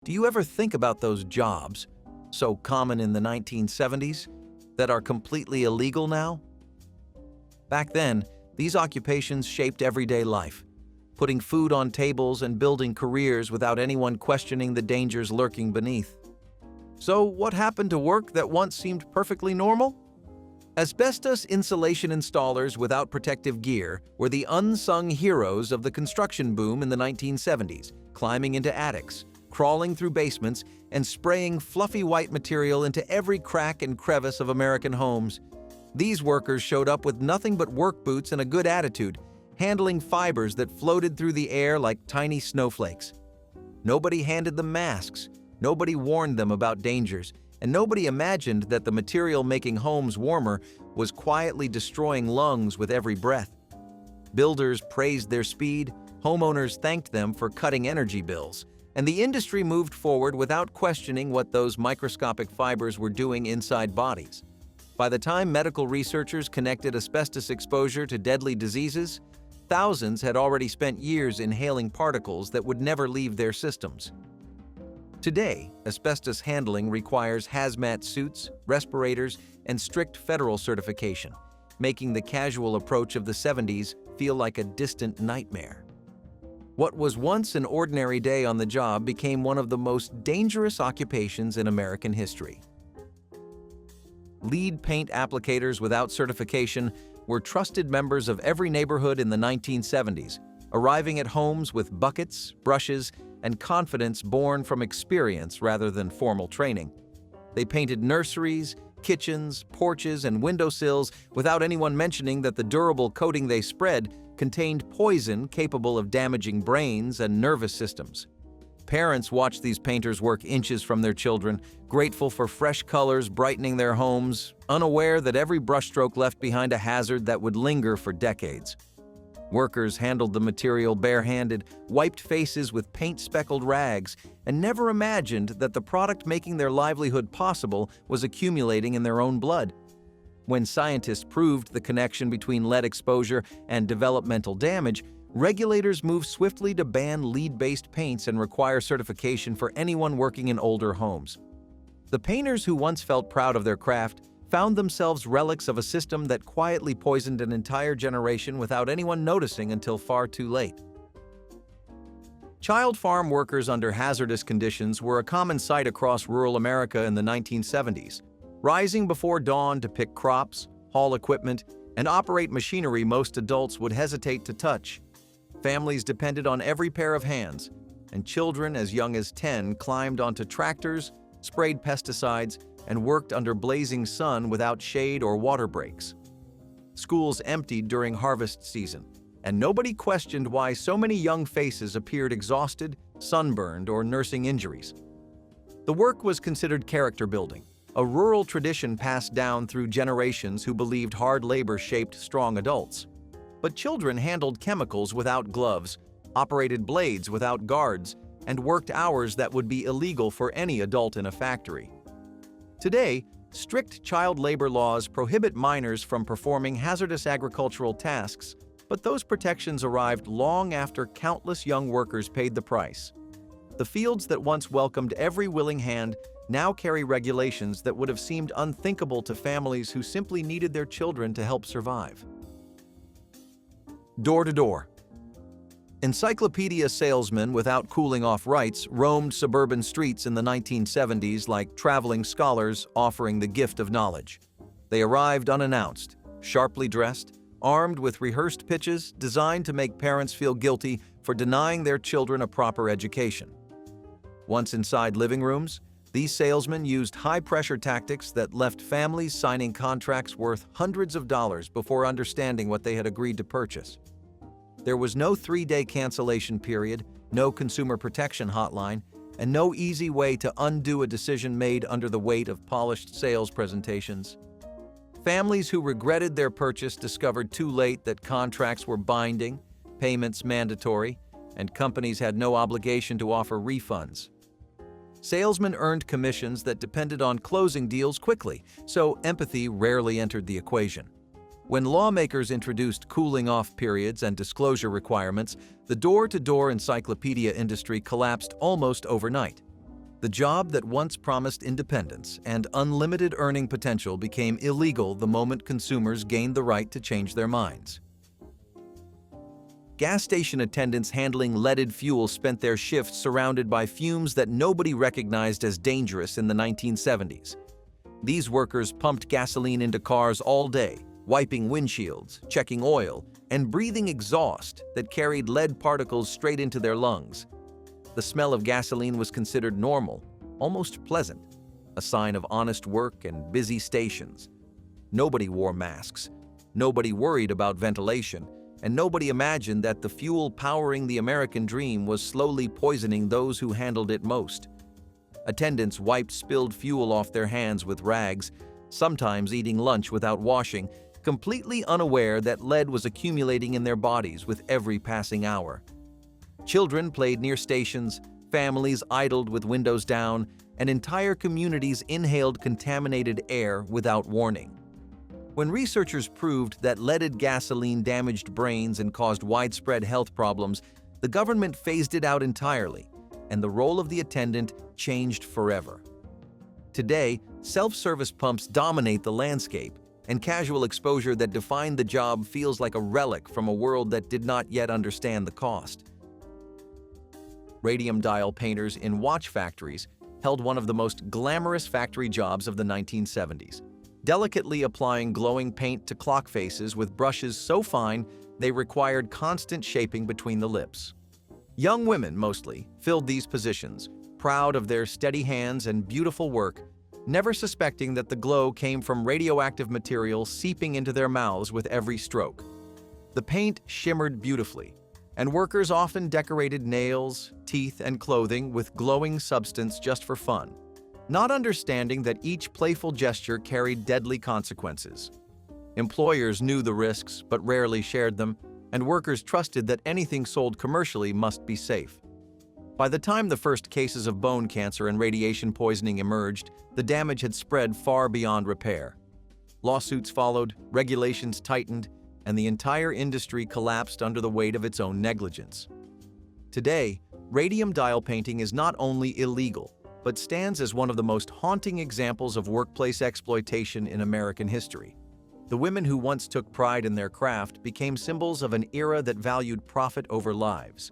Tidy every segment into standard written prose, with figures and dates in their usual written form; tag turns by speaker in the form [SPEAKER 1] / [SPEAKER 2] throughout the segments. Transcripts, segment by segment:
[SPEAKER 1] Do you ever think about those jobs, so common in the 1970s, that are completely illegal now? Back then, these occupations shaped everyday life, putting food on tables and building careers without anyone questioning the dangers lurking beneath. So what happened to work that once seemed perfectly normal? Asbestos insulation installers without protective gear were the unsung heroes of the construction boom in the 1970s, climbing into attics, crawling through basements, and spraying fluffy white material into every crack and crevice of American homes. These workers showed up with nothing but work boots and a good attitude, handling fibers that floated through the air like tiny snowflakes. Nobody handed them masks, nobody warned them about dangers, and nobody imagined that the material making homes warmer was quietly destroying lungs with every breath. Builders praised their speed, homeowners thanked them for cutting energy bills, and the industry moved forward without questioning what those microscopic fibers were doing inside bodies. By the time medical researchers connected asbestos exposure to deadly diseases, thousands had already spent years inhaling particles that would never leave their systems. Today, asbestos handling requires hazmat suits, respirators, and strict federal certification, making the casual approach of the 70s feel like a distant nightmare. What was once an ordinary day on the job became one of the most dangerous occupations in American history. Lead paint applicators without certification were trusted members of every neighborhood in the 1970s, arriving at homes with buckets, brushes, and confidence born from experience rather than formal training. They painted nurseries, kitchens, porches, and windowsills without anyone mentioning that the durable coating they spread contained poison capable of damaging brains and nervous systems. Parents watched these painters work inches from their children, grateful for fresh colors brightening their homes, unaware that every brushstroke left behind a hazard that would linger for decades. Workers handled the material barehanded, wiped faces with paint-speckled rags, and never imagined that the product making their livelihood possible was accumulating in their own blood. When scientists proved the connection between lead exposure and developmental damage, regulators moved swiftly to ban lead-based paints and require certification for anyone working in older homes. The painters who once felt proud of their craft found themselves relics of a system that quietly poisoned an entire generation without anyone noticing until far too late. Child farm workers under hazardous conditions were a common sight across rural America in the 1970s, rising before dawn to pick crops, haul equipment, and operate machinery most adults would hesitate to touch. Families depended on every pair of hands, and children as young as 10 climbed onto tractors, sprayed pesticides, and worked under blazing sun without shade or water breaks. Schools emptied during harvest season, and nobody questioned why so many young faces appeared exhausted, sunburned, or nursing injuries. The work was considered character building, a rural tradition passed down through generations who believed hard labor shaped strong adults. But children handled chemicals without gloves, operated blades without guards, and worked hours that would be illegal for any adult in a factory. Today, strict child labor laws prohibit minors from performing hazardous agricultural tasks, but those protections arrived long after countless young workers paid the price. The fields that once welcomed every willing hand now carry regulations that would have seemed unthinkable to families who simply needed their children to help survive. Door to door. Encyclopedia salesmen without cooling-off rights roamed suburban streets in the 1970s like traveling scholars offering the gift of knowledge. They arrived unannounced, sharply dressed, armed with rehearsed pitches designed to make parents feel guilty for denying their children a proper education. Once inside living rooms, these salesmen used high-pressure tactics that left families signing contracts worth hundreds of dollars before understanding what they had agreed to purchase. There was no 3-day cancellation period, no consumer protection hotline, and no easy way to undo a decision made under the weight of polished sales presentations. Families who regretted their purchase discovered too late that contracts were binding, payments mandatory, and companies had no obligation to offer refunds. Salesmen earned commissions that depended on closing deals quickly, so empathy rarely entered the equation. When lawmakers introduced cooling-off periods and disclosure requirements, the door-to-door encyclopedia industry collapsed almost overnight. The job that once promised independence and unlimited earning potential became illegal the moment consumers gained the right to change their minds. Gas station attendants handling leaded fuel spent their shifts surrounded by fumes that nobody recognized as dangerous in the 1970s. These workers pumped gasoline into cars all day, wiping windshields, checking oil, and breathing exhaust that carried lead particles straight into their lungs. The smell of gasoline was considered normal, almost pleasant, a sign of honest work and busy stations. Nobody wore masks, nobody worried about ventilation, and nobody imagined that the fuel powering the American dream was slowly poisoning those who handled it most. Attendants wiped spilled fuel off their hands with rags, sometimes eating lunch without washing, completely unaware that lead was accumulating in their bodies with every passing hour. Children played near stations, families idled with windows down, and entire communities inhaled contaminated air without warning. When researchers proved that leaded gasoline damaged brains and caused widespread health problems, the government phased it out entirely, and the role of the attendant changed forever. Today, self-service pumps dominate the landscape, and casual exposure that defined the job feels like a relic from a world that did not yet understand the cost. Radium dial painters in watch factories held one of the most glamorous factory jobs of the 1970s, delicately applying glowing paint to clock faces with brushes so fine they required constant shaping between the lips. Young women, mostly, filled these positions, proud of their steady hands and beautiful work, never suspecting that the glow came from radioactive material seeping into their mouths with every stroke. The paint shimmered beautifully, and workers often decorated nails, teeth, and clothing with glowing substance just for fun, not understanding that each playful gesture carried deadly consequences. Employers knew the risks but rarely shared them, and workers trusted that anything sold commercially must be safe. By the time the first cases of bone cancer and radiation poisoning emerged, the damage had spread far beyond repair. Lawsuits followed, regulations tightened, and the entire industry collapsed under the weight of its own negligence. Today, radium dial painting is not only illegal, but stands as one of the most haunting examples of workplace exploitation in American history. The women who once took pride in their craft became symbols of an era that valued profit over lives.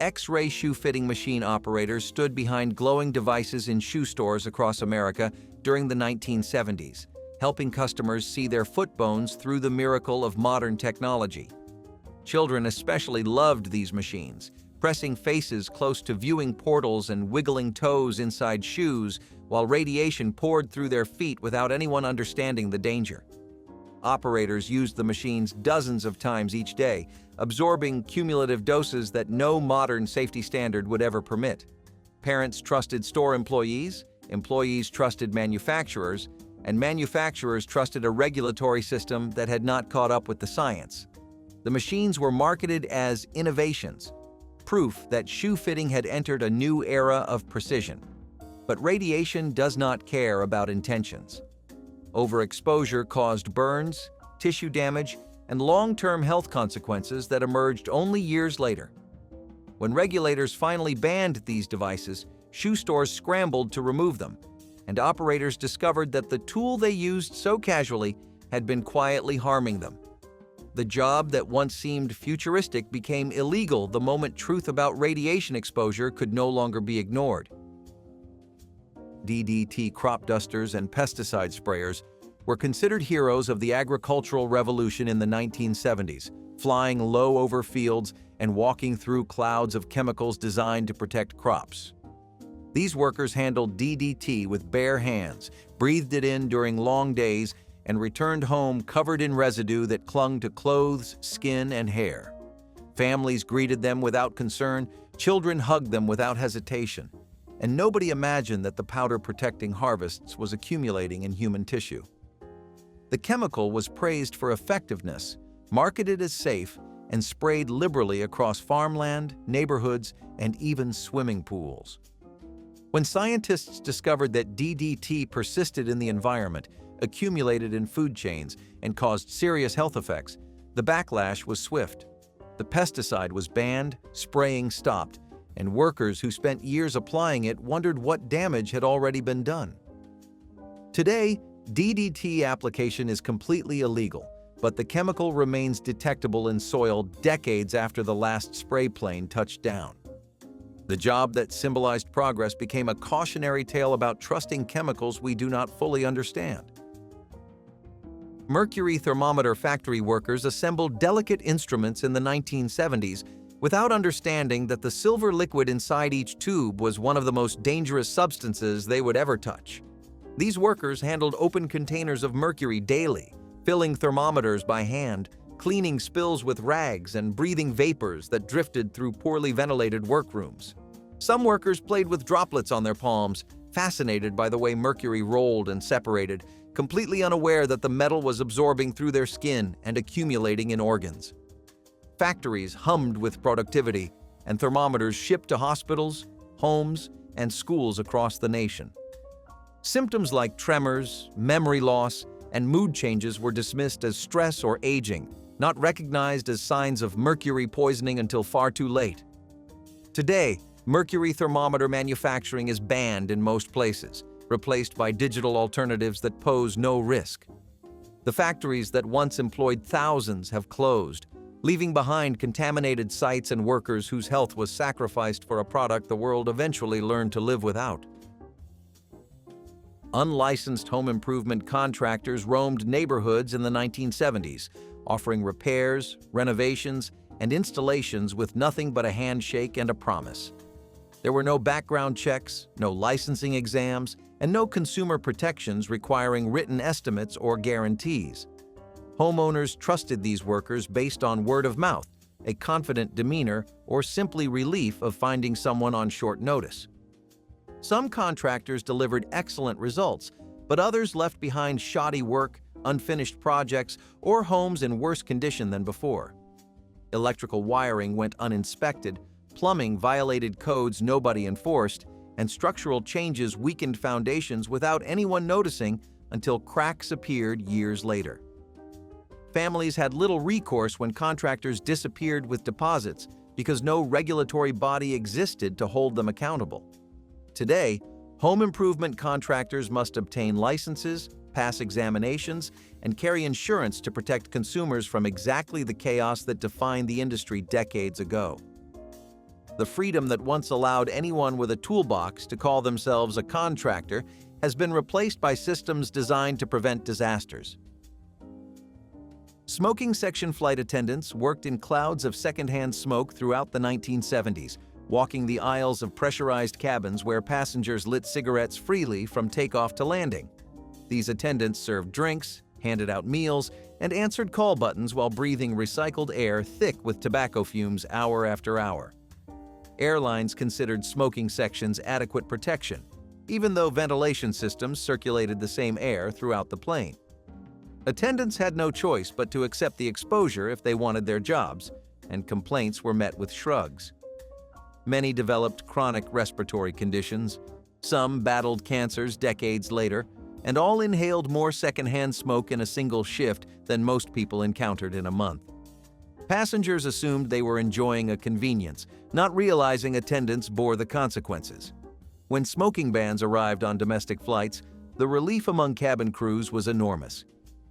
[SPEAKER 1] X-ray shoe fitting machine operators stood behind glowing devices in shoe stores across America during the 1970s, helping customers see their foot bones through the miracle of modern technology. Children especially loved these machines, pressing faces close to viewing portals and wiggling toes inside shoes while radiation poured through their feet without anyone understanding the danger. Operators used the machines dozens of times each day, absorbing cumulative doses that no modern safety standard would ever permit. Parents trusted store employees, employees trusted manufacturers, and manufacturers trusted a regulatory system that had not caught up with the science. The machines were marketed as innovations, proof that shoe fitting had entered a new era of precision. But radiation does not care about intentions. Overexposure caused burns, tissue damage, and long-term health consequences that emerged only years later. When regulators finally banned these devices, shoe stores scrambled to remove them, and operators discovered that the tool they used so casually had been quietly harming them. The job that once seemed futuristic became illegal the moment truth about radiation exposure could no longer be ignored. DDT crop dusters and pesticide sprayers were considered heroes of the agricultural revolution in the 1970s, flying low over fields and walking through clouds of chemicals designed to protect crops. These workers handled DDT with bare hands, breathed it in during long days, and returned home covered in residue that clung to clothes, skin, and hair. Families greeted them without concern, children hugged them without hesitation, and nobody imagined that the powder protecting harvests was accumulating in human tissue. The chemical was praised for effectiveness, marketed as safe, and sprayed liberally across farmland, neighborhoods, and even swimming pools. When scientists discovered that DDT persisted in the environment, accumulated in food chains, and caused serious health effects, the backlash was swift. The pesticide was banned, spraying stopped, and workers who spent years applying it wondered what damage had already been done. Today, DDT application is completely illegal, but the chemical remains detectable in soil decades after the last spray plane touched down. The job that symbolized progress became a cautionary tale about trusting chemicals we do not fully understand. Mercury thermometer factory workers assembled delicate instruments in the 1970s without understanding that the silver liquid inside each tube was one of the most dangerous substances they would ever touch. These workers handled open containers of mercury daily, filling thermometers by hand, cleaning spills with rags, and breathing vapors that drifted through poorly ventilated workrooms. Some workers played with droplets on their palms, fascinated by the way mercury rolled and separated, completely unaware that the metal was absorbing through their skin and accumulating in organs. Factories hummed with productivity, and thermometers shipped to hospitals, homes, and schools across the nation. Symptoms like tremors, memory loss, and mood changes were dismissed as stress or aging, not recognized as signs of mercury poisoning until far too late. Today, mercury thermometer manufacturing is banned in most places, replaced by digital alternatives that pose no risk. The factories that once employed thousands have closed, leaving behind contaminated sites and workers whose health was sacrificed for a product the world eventually learned to live without. Unlicensed home improvement contractors roamed neighborhoods in the 1970s, offering repairs, renovations, and installations with nothing but a handshake and a promise. There were no background checks, no licensing exams, and no consumer protections requiring written estimates or guarantees. Homeowners trusted these workers based on word of mouth, a confident demeanor, or simply relief of finding someone on short notice. Some contractors delivered excellent results, but others left behind shoddy work, unfinished projects, or homes in worse condition than before. Electrical wiring went uninspected, plumbing violated codes nobody enforced, and structural changes weakened foundations without anyone noticing until cracks appeared years later. Families had little recourse when contractors disappeared with deposits because no regulatory body existed to hold them accountable. Today, home improvement contractors must obtain licenses, pass examinations, and carry insurance to protect consumers from exactly the chaos that defined the industry decades ago. The freedom that once allowed anyone with a toolbox to call themselves a contractor has been replaced by systems designed to prevent disasters. Smoking section flight attendants worked in clouds of secondhand smoke throughout the 1970s, walking the aisles of pressurized cabins where passengers lit cigarettes freely from takeoff to landing. These attendants served drinks, handed out meals, and answered call buttons while breathing recycled air thick with tobacco fumes hour after hour. Airlines considered smoking sections adequate protection, even though ventilation systems circulated the same air throughout the plane. Attendants had no choice but to accept the exposure if they wanted their jobs, and complaints were met with shrugs. Many developed chronic respiratory conditions, some battled cancers decades later, and all inhaled more secondhand smoke in a single shift than most people encountered in a month. Passengers assumed they were enjoying a convenience, not realizing attendants bore the consequences. When smoking bans arrived on domestic flights, the relief among cabin crews was enormous.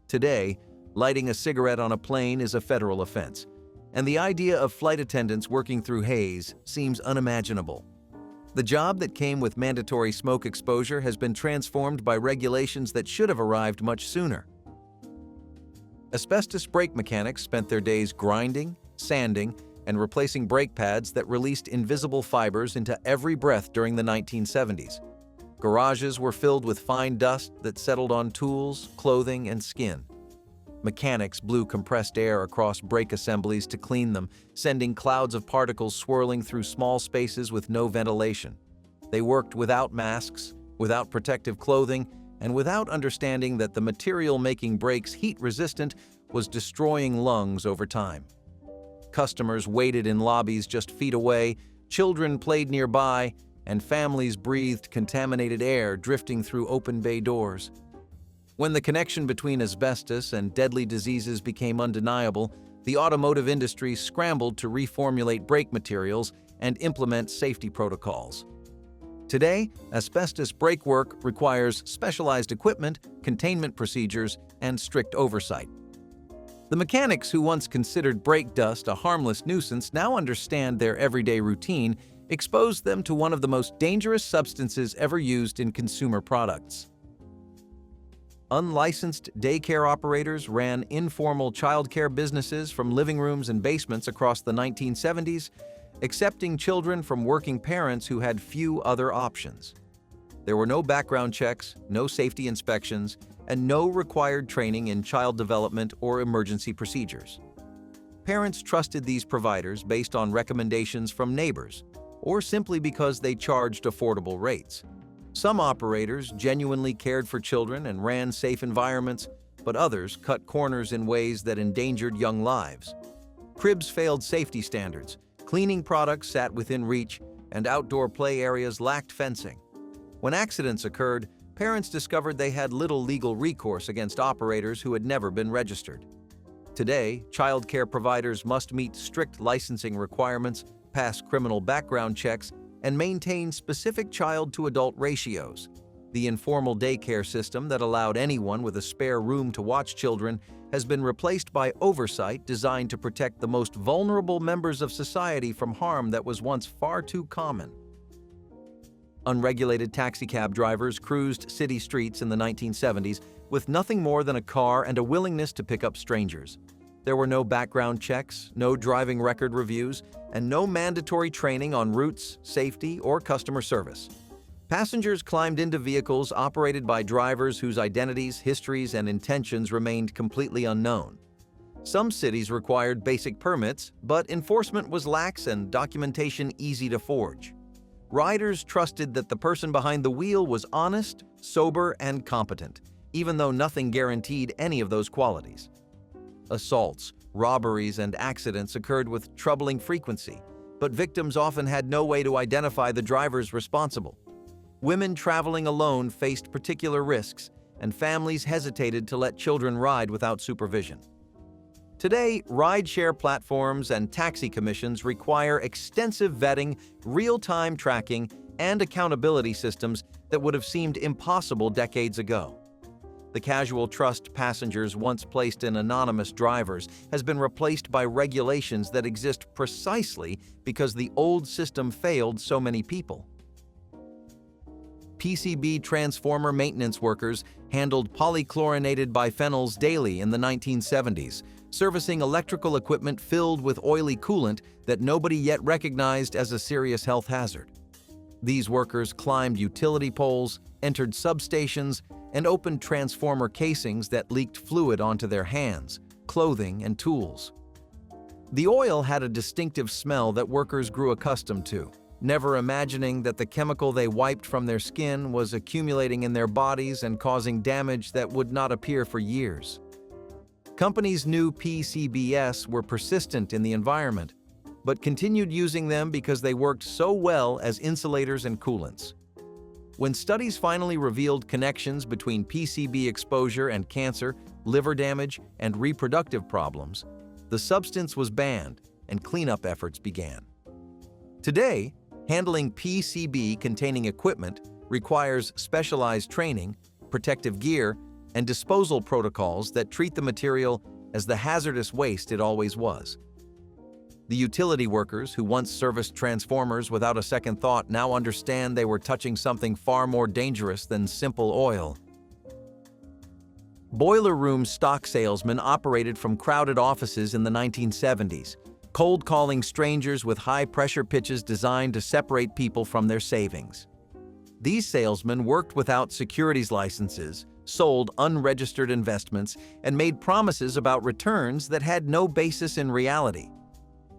[SPEAKER 1] Today, lighting a cigarette on a plane is a federal offense, and the idea of flight attendants working through haze seems unimaginable. The job that came with mandatory smoke exposure has been transformed by regulations that should have arrived much sooner. Asbestos brake mechanics spent their days grinding, sanding, and replacing brake pads that released invisible fibers into every breath during the 1970s. Garages were filled with fine dust that settled on tools, clothing, and skin. Mechanics blew compressed air across brake assemblies to clean them, sending clouds of particles swirling through small spaces with no ventilation. They worked without masks, without protective clothing, and without understanding that the material making brakes heat-resistant was destroying lungs over time. Customers waited in lobbies just feet away, children played nearby, and families breathed contaminated air drifting through open bay doors. When the connection between asbestos and deadly diseases became undeniable, the automotive industry scrambled to reformulate brake materials and implement safety protocols. Today, asbestos brake work requires specialized equipment, containment procedures, and strict oversight. The mechanics who once considered brake dust a harmless nuisance now understand their everyday routine exposed them to one of the most dangerous substances ever used in consumer products. Unlicensed daycare operators ran informal childcare businesses from living rooms and basements across the 1970s, accepting children from working parents who had few other options. There were no background checks, no safety inspections, and no required training in child development or emergency procedures. Parents trusted these providers based on recommendations from neighbors, or simply because they charged affordable rates. Some operators genuinely cared for children and ran safe environments, but others cut corners in ways that endangered young lives. Cribs failed safety standards, cleaning products sat within reach, and outdoor play areas lacked fencing. When accidents occurred, parents discovered they had little legal recourse against operators who had never been registered. Today, child care providers must meet strict licensing requirements, pass criminal background checks, and maintain specific child-to-adult ratios. The informal daycare system that allowed anyone with a spare room to watch children has been replaced by oversight designed to protect the most vulnerable members of society from harm that was once far too common. Unregulated taxicab drivers cruised city streets in the 1970s with nothing more than a car and a willingness to pick up strangers. There were no background checks, no driving record reviews, and no mandatory training on routes, safety, or customer service. Passengers climbed into vehicles operated by drivers whose identities, histories, and intentions remained completely unknown. Some cities required basic permits, but enforcement was lax and documentation easy to forge. Riders trusted that the person behind the wheel was honest, sober, and competent, even though nothing guaranteed any of those qualities. Assaults, robberies, and accidents occurred with troubling frequency, but victims often had no way to identify the drivers responsible. Women traveling alone faced particular risks, and families hesitated to let children ride without supervision. Today, rideshare platforms and taxi commissions require extensive vetting, real-time tracking, and accountability systems that would have seemed impossible decades ago. The casual trust passengers once placed in anonymous drivers has been replaced by regulations that exist precisely because the old system failed so many people. PCB Transformer Maintenance workers handled polychlorinated biphenyls daily in the 1970s, servicing electrical equipment filled with oily coolant that nobody yet recognized as a serious health hazard. These workers climbed utility poles, entered substations, and opened transformer casings that leaked fluid onto their hands, clothing, and tools. The oil had a distinctive smell that workers grew accustomed to, never imagining that the chemical they wiped from their skin was accumulating in their bodies and causing damage that would not appear for years. Companies knew PCBs were persistent in the environment, but continued using them because they worked so well as insulators and coolants. When studies finally revealed connections between PCB exposure and cancer, liver damage, and reproductive problems, the substance was banned and cleanup efforts began. Today, handling PCB-containing equipment requires specialized training, protective gear, and disposal protocols that treat the material as the hazardous waste it always was. The utility workers who once serviced transformers without a second thought now understand they were touching something far more dangerous than simple oil. Boiler room stock salesmen operated from crowded offices in the 1970s, cold calling strangers with high-pressure pitches designed to separate people from their savings. These salesmen worked without securities licenses, sold unregistered investments, and made promises about returns that had no basis in reality.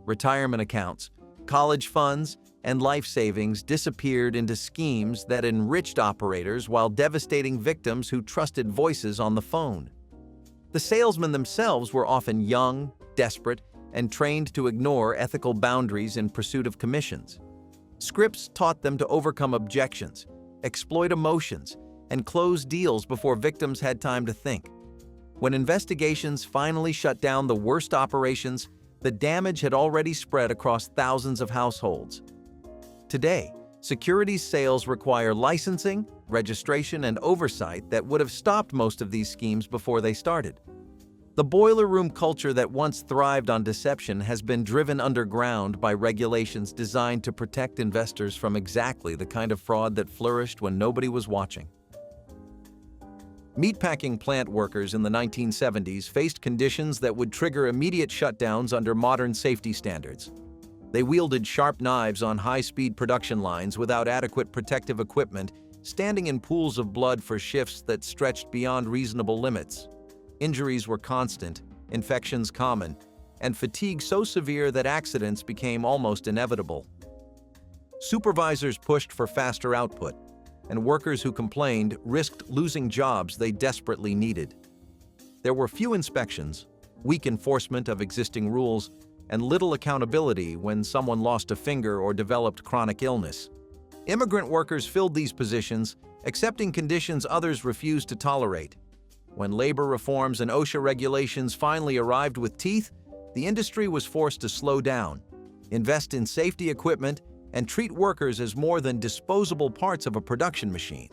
[SPEAKER 1] Retirement accounts, college funds, and life savings disappeared into schemes that enriched operators while devastating victims who trusted voices on the phone. The salesmen themselves were often young, desperate, and trained to ignore ethical boundaries in pursuit of commissions. Scripts taught them to overcome objections, exploit emotions, and close deals before victims had time to think. When investigations finally shut down the worst operations, the damage had already spread across thousands of households. Today, securities sales require licensing, registration, and oversight that would have stopped most of these schemes before they started. The boiler room culture that once thrived on deception has been driven underground by regulations designed to protect investors from exactly the kind of fraud that flourished when nobody was watching. Meatpacking plant workers in the 1970s faced conditions that would trigger immediate shutdowns under modern safety standards. They wielded sharp knives on high-speed production lines without adequate protective equipment, standing in pools of blood for shifts that stretched beyond reasonable limits. Injuries were constant, infections common, and fatigue so severe that accidents became almost inevitable. Supervisors pushed for faster output, and workers who complained risked losing jobs they desperately needed. There were few inspections, weak enforcement of existing rules, and little accountability when someone lost a finger or developed chronic illness. Immigrant workers filled these positions, accepting conditions others refused to tolerate. When labor reforms and OSHA regulations finally arrived with teeth, the industry was forced to slow down, invest in safety equipment, and treat workers as more than disposable parts of a production machine.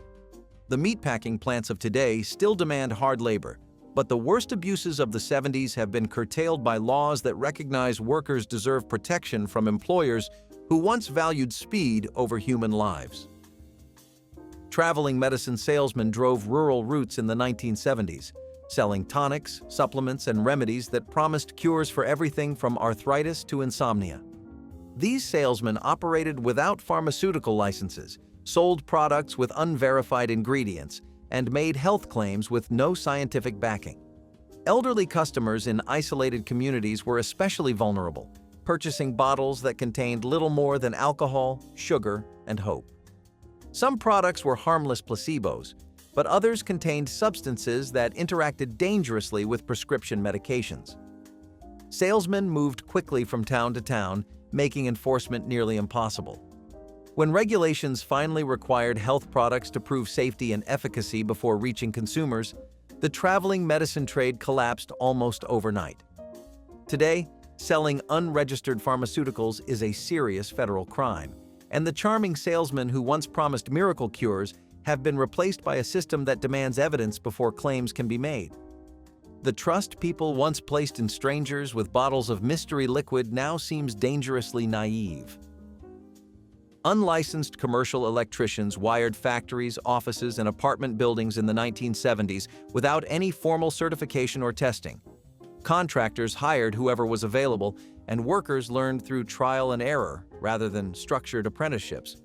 [SPEAKER 1] The meatpacking plants of today still demand hard labor, but the worst abuses of the 70s have been curtailed by laws that recognize workers deserve protection from employers who once valued speed over human lives. Traveling medicine salesmen drove rural routes in the 1970s, selling tonics, supplements, and remedies that promised cures for everything from arthritis to insomnia. These salesmen operated without pharmaceutical licenses, sold products with unverified ingredients, and made health claims with no scientific backing. Elderly customers in isolated communities were especially vulnerable, purchasing bottles that contained little more than alcohol, sugar, and hope. Some products were harmless placebos, but others contained substances that interacted dangerously with prescription medications. Salesmen moved quickly from town to town, making enforcement nearly impossible. When regulations finally required health products to prove safety and efficacy before reaching consumers, the traveling medicine trade collapsed almost overnight. Today, selling unregistered pharmaceuticals is a serious federal crime, and the charming salesmen who once promised miracle cures have been replaced by a system that demands evidence before claims can be made. The trust people once placed in strangers with bottles of mystery liquid now seems dangerously naive. Unlicensed commercial electricians wired factories, offices, and apartment buildings in the 1970s without any formal certification or testing. Contractors hired whoever was available, and workers learned through trial and error rather than structured apprenticeships.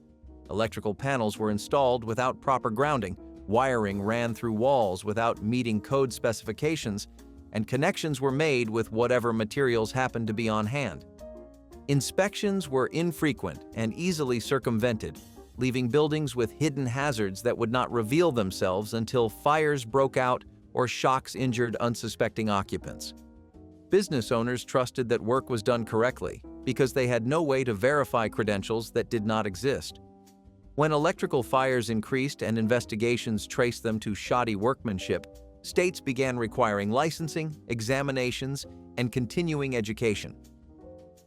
[SPEAKER 1] Electrical panels were installed without proper grounding, wiring ran through walls without meeting code specifications, and connections were made with whatever materials happened to be on hand. Inspections were infrequent and easily circumvented, leaving buildings with hidden hazards that would not reveal themselves until fires broke out or shocks injured unsuspecting occupants. Business owners trusted that work was done correctly because they had no way to verify credentials that did not exist. When electrical fires increased and investigations traced them to shoddy workmanship, states began requiring licensing, examinations, and continuing education.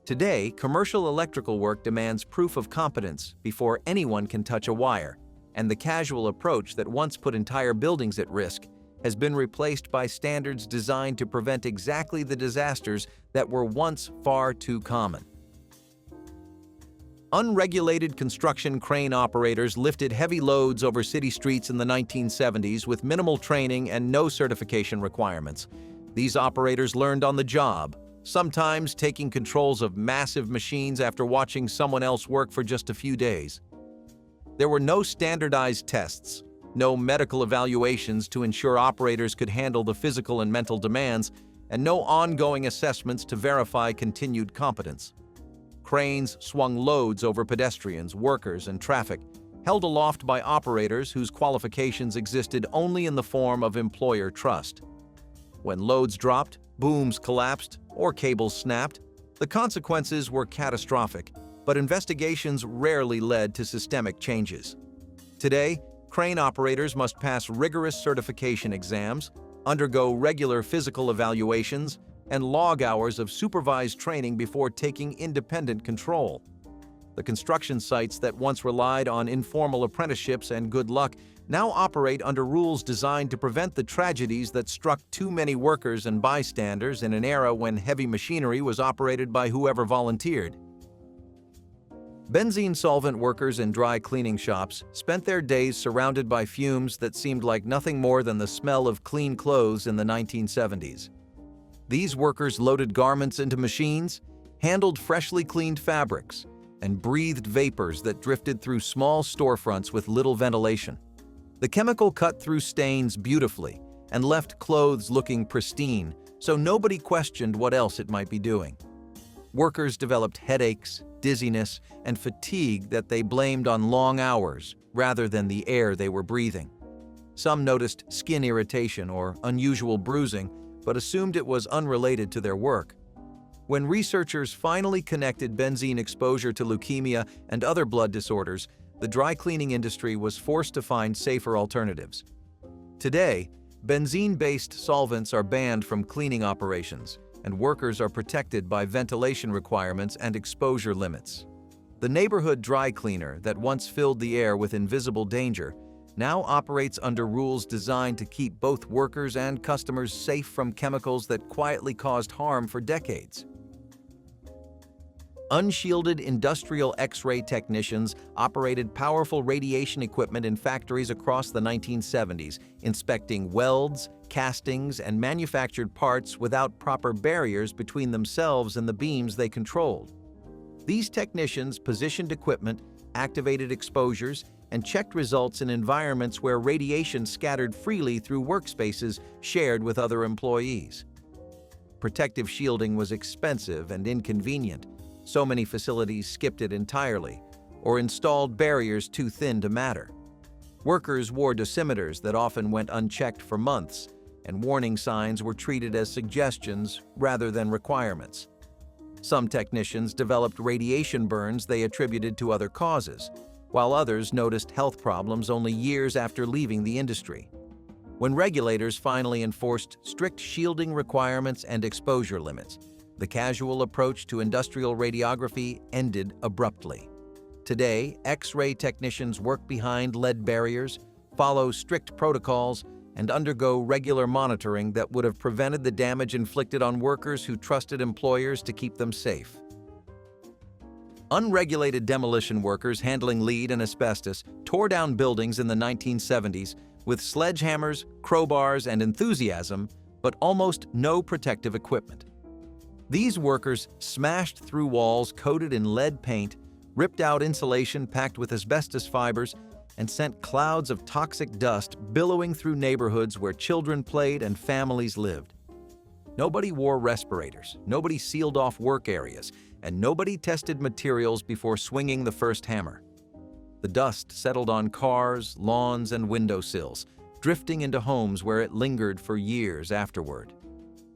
[SPEAKER 1] Today, commercial electrical work demands proof of competence before anyone can touch a wire, and the casual approach that once put entire buildings at risk has been replaced by standards designed to prevent exactly the disasters that were once far too common. Unregulated construction crane operators lifted heavy loads over city streets in the 1970s with minimal training and no certification requirements. These operators learned on the job, sometimes taking controls of massive machines after watching someone else work for just a few days. There were no standardized tests, no medical evaluations to ensure operators could handle the physical and mental demands, and no ongoing assessments to verify continued competence. Cranes swung loads over pedestrians, workers, and traffic, held aloft by operators whose qualifications existed only in the form of employer trust. When loads dropped, booms collapsed, or cables snapped, the consequences were catastrophic, but investigations rarely led to systemic changes. Today, crane operators must pass rigorous certification exams, undergo regular physical evaluations, and log hours of supervised training before taking independent control. The construction sites that once relied on informal apprenticeships and good luck now operate under rules designed to prevent the tragedies that struck too many workers and bystanders in an era when heavy machinery was operated by whoever volunteered. Benzene solvent workers in dry cleaning shops spent their days surrounded by fumes that seemed like nothing more than the smell of clean clothes in the 1970s. These workers loaded garments into machines, handled freshly cleaned fabrics, and breathed vapors that drifted through small storefronts with little ventilation. The chemical cut through stains beautifully and left clothes looking pristine, so nobody questioned what else it might be doing. Workers developed headaches, dizziness, and fatigue that they blamed on long hours rather than the air they were breathing. Some noticed skin irritation or unusual bruising, but assumed it was unrelated to their work. When researchers finally connected benzene exposure to leukemia and other blood disorders, the dry cleaning industry was forced to find safer alternatives. Today, benzene-based solvents are banned from cleaning operations, and workers are protected by ventilation requirements and exposure limits. The neighborhood dry cleaner that once filled the air with invisible danger now operates under rules designed to keep both workers and customers safe from chemicals that quietly caused harm for decades. Unshielded industrial X-ray technicians operated powerful radiation equipment in factories across the 1970s, inspecting welds, castings, and manufactured parts without proper barriers between themselves and the beams they controlled. These technicians positioned equipment, activated exposures, and checked results in environments where radiation scattered freely through workspaces shared with other employees. Protective shielding was expensive and inconvenient. So many facilities skipped it entirely, or installed barriers too thin to matter. Workers wore dosimeters that often went unchecked for months, and warning signs were treated as suggestions rather than requirements. Some technicians developed radiation burns they attributed to other causes, while others noticed health problems only years after leaving the industry. When regulators finally enforced strict shielding requirements and exposure limits, the casual approach to industrial radiography ended abruptly. Today, X-ray technicians work behind lead barriers, follow strict protocols, and undergo regular monitoring that would have prevented the damage inflicted on workers who trusted employers to keep them safe. Unregulated demolition workers handling lead and asbestos tore down buildings in the 1970s with sledgehammers, crowbars, and enthusiasm, but almost no protective equipment. These workers smashed through walls coated in lead paint, ripped out insulation packed with asbestos fibers, and sent clouds of toxic dust billowing through neighborhoods where children played and families lived. Nobody wore respirators, nobody sealed off work areas, and nobody tested materials before swinging the first hammer. The dust settled on cars, lawns, and windowsills, drifting into homes where it lingered for years afterward.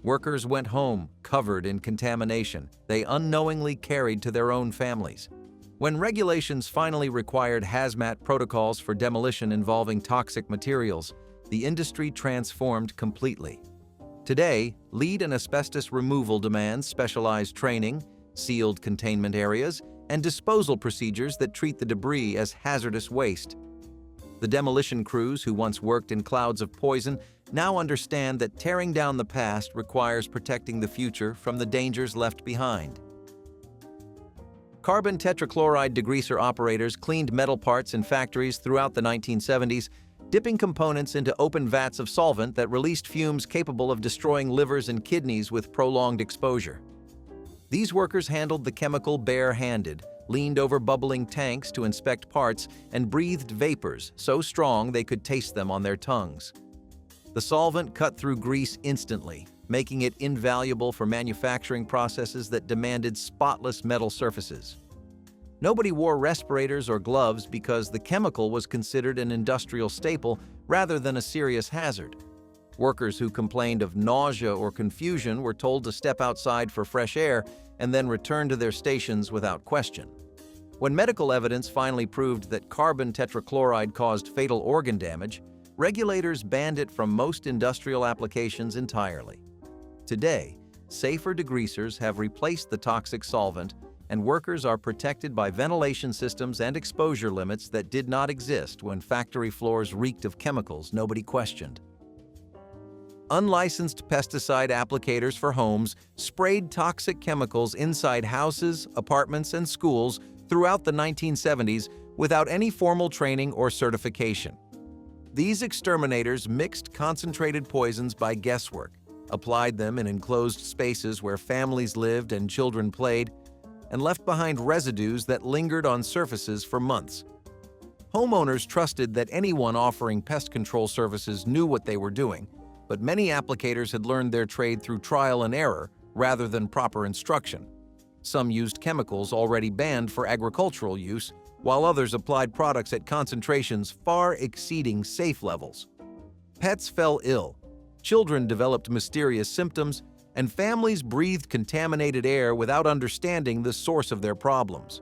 [SPEAKER 1] Workers went home covered in contamination they unknowingly carried to their own families. When regulations finally required hazmat protocols for demolition involving toxic materials, the industry transformed completely. Today, lead and asbestos removal demands specialized training, sealed containment areas, and disposal procedures that treat the debris as hazardous waste. The demolition crews who once worked in clouds of poison now understand that tearing down the past requires protecting the future from the dangers left behind. Carbon tetrachloride degreaser operators cleaned metal parts in factories throughout the 1970s, dipping components into open vats of solvent that released fumes capable of destroying livers and kidneys with prolonged exposure. These workers handled the chemical bare-handed, leaned over bubbling tanks to inspect parts, and breathed vapors so strong they could taste them on their tongues. The solvent cut through grease instantly, making it invaluable for manufacturing processes that demanded spotless metal surfaces. Nobody wore respirators or gloves because the chemical was considered an industrial staple rather than a serious hazard. Workers who complained of nausea or confusion were told to step outside for fresh air and then return to their stations without question. When medical evidence finally proved that carbon tetrachloride caused fatal organ damage, regulators banned it from most industrial applications entirely. Today, safer degreasers have replaced the toxic solvent, and workers are protected by ventilation systems and exposure limits that did not exist when factory floors reeked of chemicals nobody questioned. Unlicensed pesticide applicators for homes sprayed toxic chemicals inside houses, apartments, and schools throughout the 1970s without any formal training or certification. These exterminators mixed concentrated poisons by guesswork, applied them in enclosed spaces where families lived and children played, and left behind residues that lingered on surfaces for months. Homeowners trusted that anyone offering pest control services knew what they were doing, but many applicators had learned their trade through trial and error rather than proper instruction. Some used chemicals already banned for agricultural use, while others applied products at concentrations far exceeding safe levels. Pets fell ill, children developed mysterious symptoms, and families breathed contaminated air without understanding the source of their problems.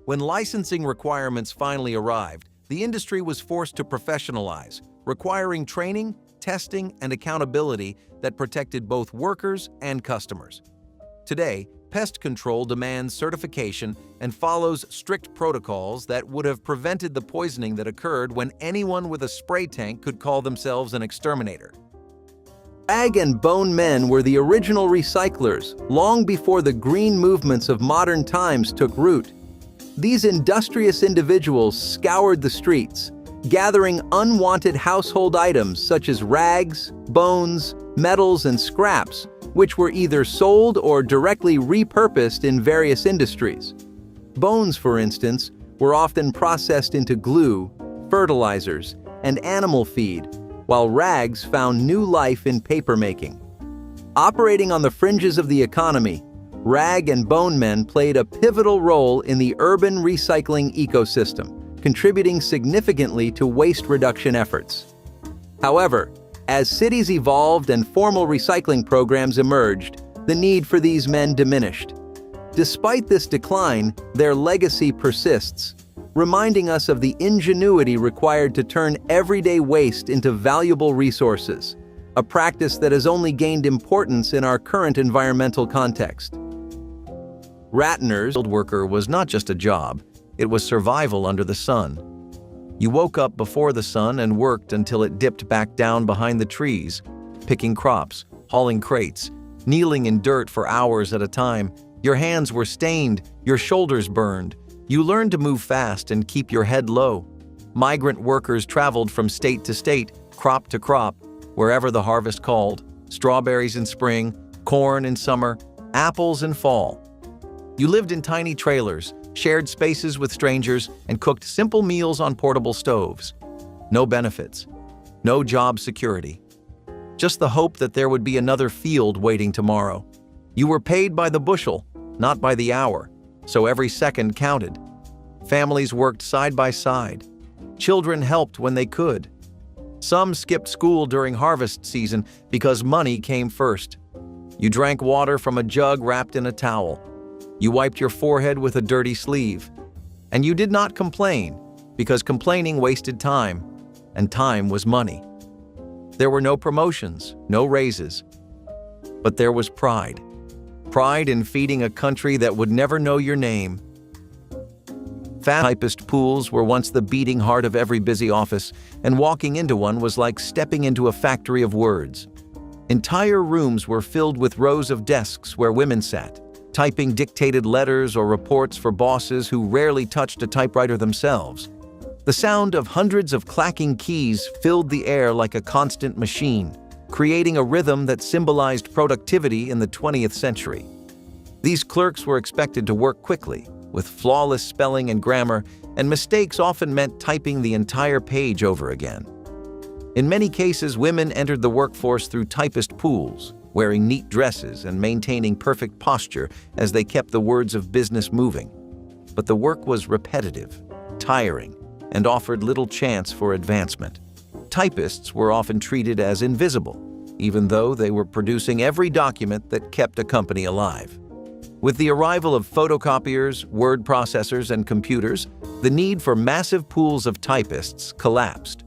[SPEAKER 1] When licensing requirements finally arrived, the industry was forced to professionalize, requiring training, testing, and accountability that protected both workers and customers. Today, pest control demands certification and follows strict protocols that would have prevented the poisoning that occurred when anyone with a spray tank could call themselves an exterminator. Rag and bone men were the original recyclers long before the green movements of modern times took root. These industrious individuals scoured the streets, gathering unwanted household items such as rags, bones, metals, and scraps, which were either sold or directly repurposed in various industries. Bones, for instance, were often processed into glue, fertilizers, and animal feed, while rags found new life in papermaking. Operating on the fringes of the economy, rag and bone men played a pivotal role in the urban recycling ecosystem, contributing significantly to waste reduction efforts. However, as cities evolved and formal recycling programs emerged, the need for these men diminished. Despite this decline, their legacy persists, reminding us of the ingenuity required to turn everyday waste into valuable resources, a practice that has only gained importance in our current environmental context. Ratner's field worker was not just a job, it was survival under the sun. You woke up before the sun and worked until it dipped back down behind the trees, picking crops, hauling crates, kneeling in dirt for hours at a time. Your hands were stained, your shoulders burned. You learned to move fast and keep your head low. Migrant workers traveled from state to state, crop to crop, wherever the harvest called. Strawberries in spring, corn in summer, apples in fall. You lived in tiny trailers, shared spaces with strangers, and cooked simple meals on portable stoves. No benefits, no job security. Just the hope that there would be another field waiting tomorrow. You were paid by the bushel, not by the hour, so every second counted. Families worked side by side. Children helped when they could. Some skipped school during harvest season because money came first. You drank water from a jug wrapped in a towel. You wiped your forehead with a dirty sleeve. And you did not complain, because complaining wasted time, and time was money. There were no promotions, no raises. But there was pride. Pride in feeding a country that would never know your name. Typist pools were once the beating heart of every busy office, and walking into one was like stepping into a factory of words. Entire rooms were filled with rows of desks where women sat, typing dictated letters or reports for bosses who rarely touched a typewriter themselves. The sound of hundreds of clacking keys filled the air like a constant machine, creating a rhythm that symbolized productivity in the 20th century. These clerks were expected to work quickly, with flawless spelling and grammar, and mistakes often meant typing the entire page over again. In many cases, women entered the workforce through typist pools, wearing neat dresses and maintaining perfect posture as they kept the words of business moving. But the work was repetitive, tiring, and offered little chance for advancement. Typists were often treated as invisible, even though they were producing every document that kept a company alive. With the arrival of photocopiers, word processors, and computers, the need for massive pools of typists collapsed.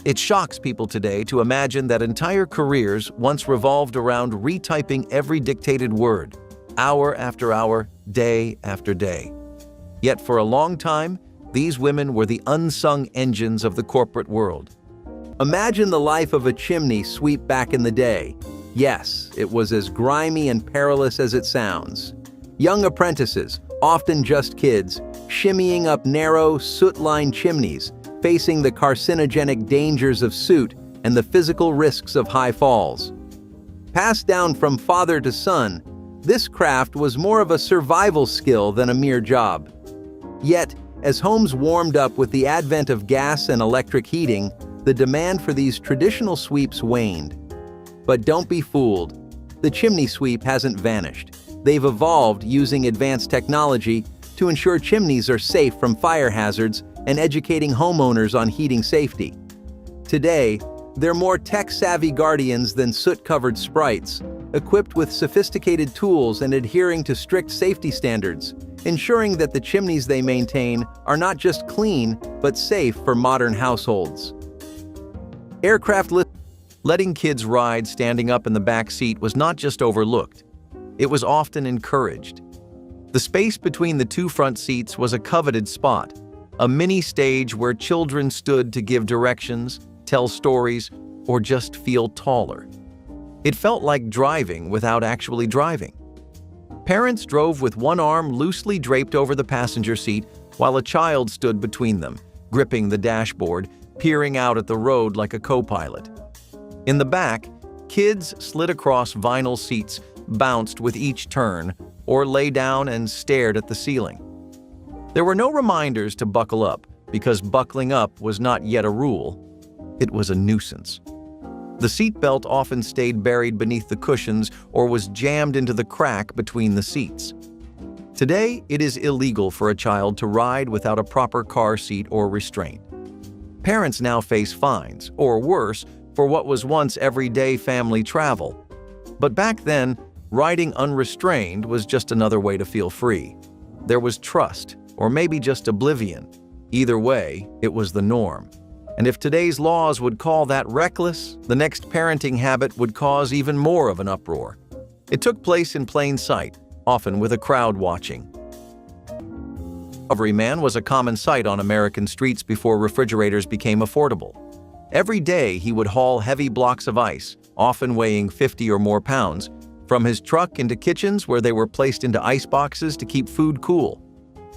[SPEAKER 1] It shocks people today to imagine that entire careers once revolved around retyping every dictated word, hour after hour, day after day. Yet for a long time, these women were the unsung engines of the corporate world. Imagine the life of a chimney sweep back in the day. Yes, it was as grimy and perilous as it sounds. Young apprentices, often just kids, shimmying up narrow, soot-lined chimneys, facing the carcinogenic dangers of soot and the physical risks of high falls. Passed down from father to son, this craft was more of a survival skill than a mere job. Yet, as homes warmed up with the advent of gas and electric heating, the demand for these traditional sweeps waned. But don't be fooled. The chimney sweep hasn't vanished. They've evolved using advanced technology to ensure chimneys are safe from fire hazards and educating homeowners on heating safety. Today, they're more tech-savvy guardians than soot-covered sprites, equipped with sophisticated tools and adhering to strict safety standards, ensuring that the chimneys they maintain are not just clean, but safe for modern households. Letting kids ride standing up in the back seat was not just overlooked. It was often encouraged. The space between the two front seats was a coveted spot, a mini stage where children stood to give directions, tell stories, or just feel taller. It felt like driving without actually driving. Parents drove with one arm loosely draped over the passenger seat while a child stood between them, gripping the dashboard, peering out at the road like a co-pilot. In the back, kids slid across vinyl seats, bounced with each turn, or lay down and stared at the ceiling. There were no reminders to buckle up, because buckling up was not yet a rule. It was a nuisance. The seatbelt often stayed buried beneath the cushions or was jammed into the crack between the seats. Today, it is illegal for a child to ride without a proper car seat or restraint. Parents now face fines, or worse, for what was once everyday family travel. But back then, riding unrestrained was just another way to feel free. There was trust, or maybe just oblivion. Either way, it was the norm. And if today's laws would call that reckless, the next parenting habit would cause even more of an uproar. It took place in plain sight, often with a crowd watching. Everyman was a common sight on American streets before refrigerators became affordable. Every day he would haul heavy blocks of ice, often weighing 50 or more pounds, from his truck into kitchens where they were placed into ice boxes to keep food cool.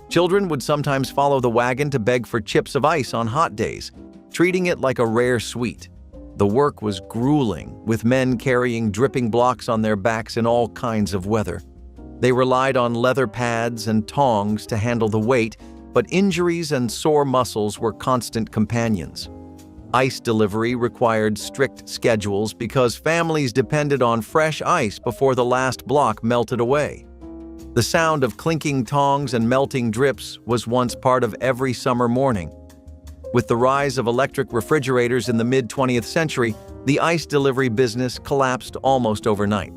[SPEAKER 1] Children would sometimes follow the wagon to beg for chips of ice on hot days, treating it like a rare sweet. The work was grueling, with men carrying dripping blocks on their backs in all kinds of weather. They relied on leather pads and tongs to handle the weight, but injuries and sore muscles were constant companions. Ice delivery required strict schedules because families depended on fresh ice before the last block melted away. The sound of clinking tongs and melting drips was once part of every summer morning. With the rise of electric refrigerators in the mid-20th century, the ice delivery business collapsed almost overnight.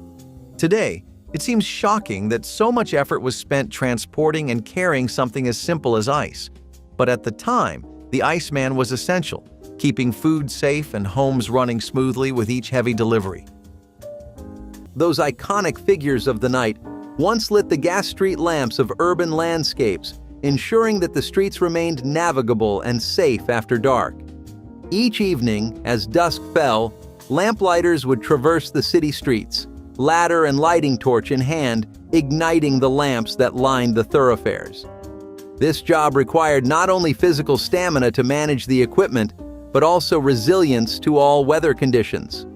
[SPEAKER 1] Today, it seems shocking that so much effort was spent transporting and carrying something as simple as ice. But at the time, the Iceman was essential, keeping food safe and homes running smoothly with each heavy delivery. Those iconic figures of the night once lit the gas street lamps of urban landscapes, ensuring that the streets remained navigable and safe after dark. Each evening, as dusk fell, lamplighters would traverse the city streets, ladder and lighting torch in hand, igniting the lamps that lined the thoroughfares. This job required not only physical stamina to manage the equipment, but also resilience to all weather conditions.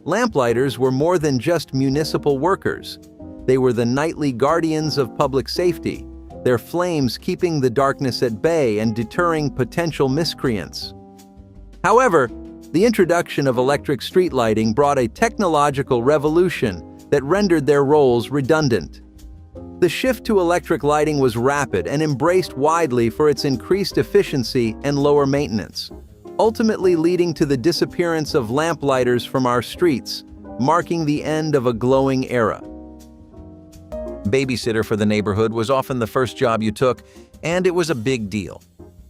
[SPEAKER 1] Lamplighters were more than just municipal workers. They were the nightly guardians of public safety, their flames keeping the darkness at bay and deterring potential miscreants. However, the introduction of electric street lighting brought a technological revolution that rendered their roles redundant. The shift to electric lighting was rapid and embraced widely for its increased efficiency and lower maintenance, ultimately leading to the disappearance of lamplighters from our streets, marking the end of a glowing era. Babysitter for the neighborhood was often the first job you took, and it was a big deal.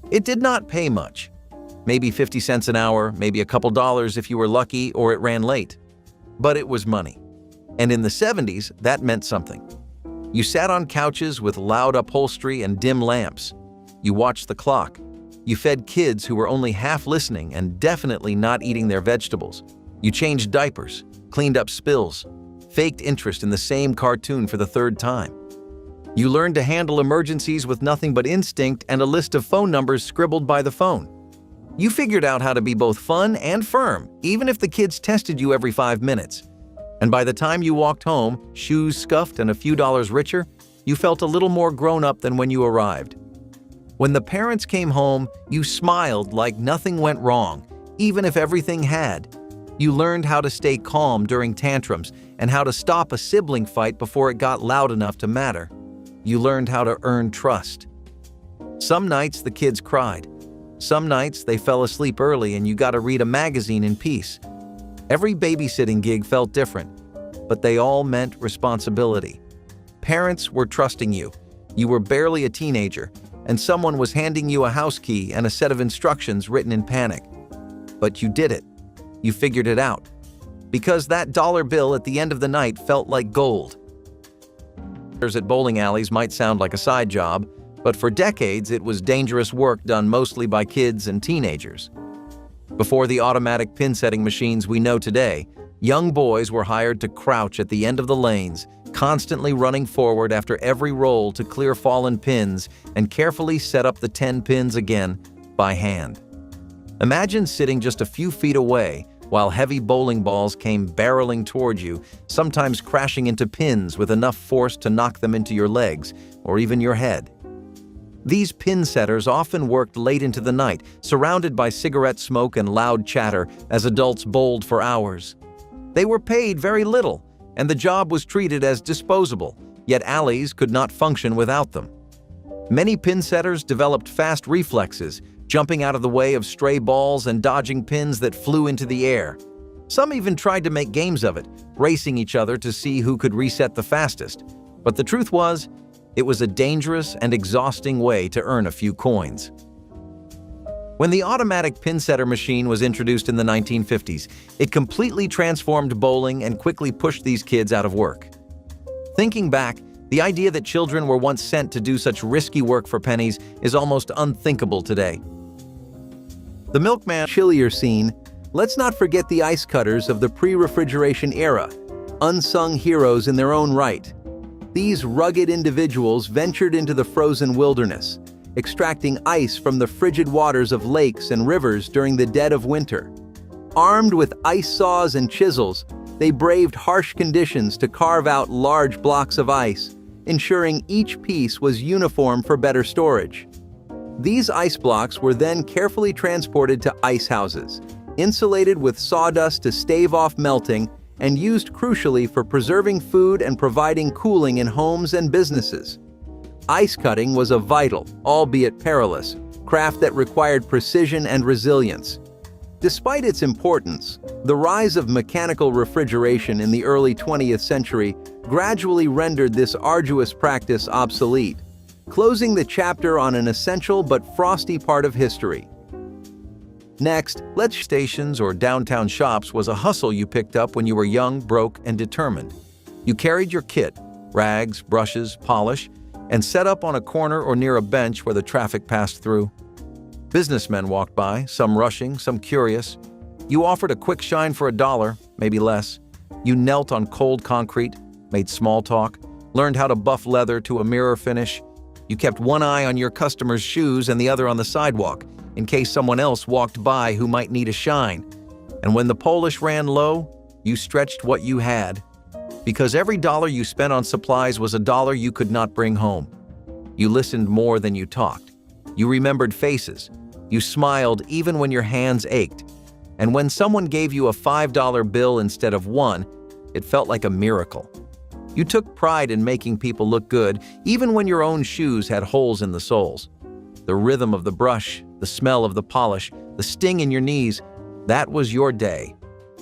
[SPEAKER 1] It did not pay much. Maybe 50 cents an hour, maybe a couple dollars if you were lucky or it ran late. But it was money. And in the 70s, that meant something. You sat on couches with loud upholstery and dim lamps. You watched the clock. You fed kids who were only half listening and definitely not eating their vegetables. You changed diapers, cleaned up spills, faked interest in the same cartoon for the third time. You learned to handle emergencies with nothing but instinct and a list of phone numbers scribbled by the phone. You figured out how to be both fun and firm, even if the kids tested you every 5 minutes. And by the time you walked home, shoes scuffed and a few dollars richer, you felt a little more grown up than when you arrived. When the parents came home, you smiled like nothing went wrong, even if everything had. You learned how to stay calm during tantrums and how to stop a sibling fight before it got loud enough to matter. You learned how to earn trust. Some nights the kids cried. Some nights they fell asleep early and you got to read a magazine in peace. Every babysitting gig felt different, but they all meant responsibility. Parents were trusting you. You were barely a teenager, and someone was handing you a house key and a set of instructions written in panic. But you did it. You figured it out. Because that dollar bill at the end of the night felt like gold. At bowling alleys might sound like a side job, but for decades it was dangerous work done mostly by kids and teenagers. Before the automatic pin-setting machines we know today, young boys were hired to crouch at the end of the lanes, constantly running forward after every roll to clear fallen pins and carefully set up the 10 pins again by hand. Imagine sitting just a few feet away while heavy bowling balls came barreling toward you, sometimes crashing into pins with enough force to knock them into your legs or even your head. These pin setters often worked late into the night, surrounded by cigarette smoke and loud chatter as adults bowled for hours. They were paid very little, and the job was treated as disposable, yet alleys could not function without them. Many pin setters developed fast reflexes, jumping out of the way of stray balls and dodging pins that flew into the air. Some even tried to make games of it, racing each other to see who could reset the fastest. But the truth was, it was a dangerous and exhausting way to earn a few coins. When the automatic pin setter machine was introduced in the 1950s, it completely transformed bowling and quickly pushed these kids out of work. Thinking back, the idea that children were once sent to do such risky work for pennies is almost unthinkable today. The milkman chillier scene, let's not forget the ice cutters of the pre-refrigeration era, unsung heroes in their own right. These rugged individuals ventured into the frozen wilderness, extracting ice from the frigid waters of lakes and rivers during the dead of winter. Armed with ice saws and chisels, they braved harsh conditions to carve out large blocks of ice, ensuring each piece was uniform for better storage. These ice blocks were then carefully transported to ice houses, insulated with sawdust to stave off melting, and used crucially for preserving food and providing cooling in homes and businesses. Ice cutting was a vital, albeit perilous, craft that required precision and resilience. Despite its importance, the rise of mechanical refrigeration in the early 20th century gradually rendered this arduous practice obsolete, closing the chapter on an essential but frosty part of history. Next, stations or downtown shops was a hustle you picked up when you were young, broke, and determined. You carried your kit, rags, brushes, polish, and set up on a corner or near a bench where the traffic passed through. Businessmen walked by, some rushing, some curious. You offered a quick shine for $1, maybe less. You knelt on cold concrete, made small talk, learned how to buff leather to a mirror finish. You kept one eye on your customer's shoes and the other on the sidewalk, in case someone else walked by who might need a shine. And when the polish ran low, you stretched what you had. Because every dollar you spent on supplies was a dollar you could not bring home. You listened more than you talked. You remembered faces. You smiled even when your hands ached. And when someone gave you a $5 bill instead of one, it felt like a miracle. You took pride in making people look good, even when your own shoes had holes in the soles. The rhythm of the brush, the smell of the polish, the sting in your knees, that was your day.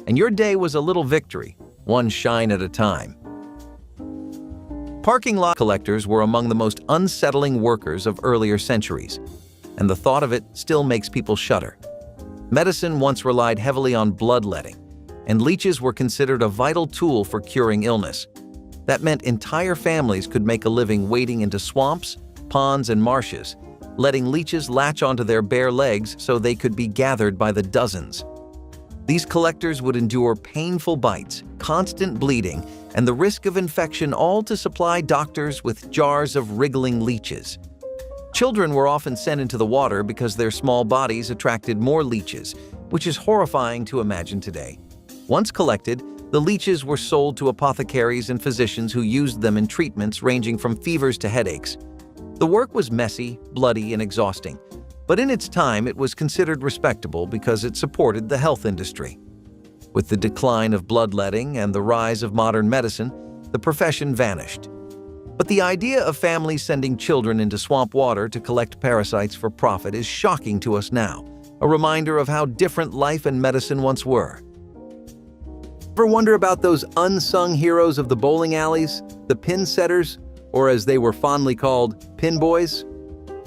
[SPEAKER 1] And your day was a little victory, one shine at a time. Parking lot collectors were among the most unsettling workers of earlier centuries, and the thought of it still makes people shudder. Medicine once relied heavily on bloodletting, and leeches were considered a vital tool for curing illness. That meant entire families could make a living wading into swamps, ponds, and marshes, letting leeches latch onto their bare legs so they could be gathered by the dozens. These collectors would endure painful bites, constant bleeding, and the risk of infection, all to supply doctors with jars of wriggling leeches. Children were often sent into the water because their small bodies attracted more leeches, which is horrifying to imagine today. Once collected, the leeches were sold to apothecaries and physicians who used them in treatments ranging from fevers to headaches. The work was messy, bloody, and exhausting, but in its time it was considered respectable because it supported the health industry. With the decline of bloodletting and the rise of modern medicine, the profession vanished. But the idea of families sending children into swamp water to collect parasites for profit is shocking to us now, a reminder of how different life and medicine once were. Ever wonder about those unsung heroes of the bowling alleys, the pin setters, or as they were fondly called, pin boys?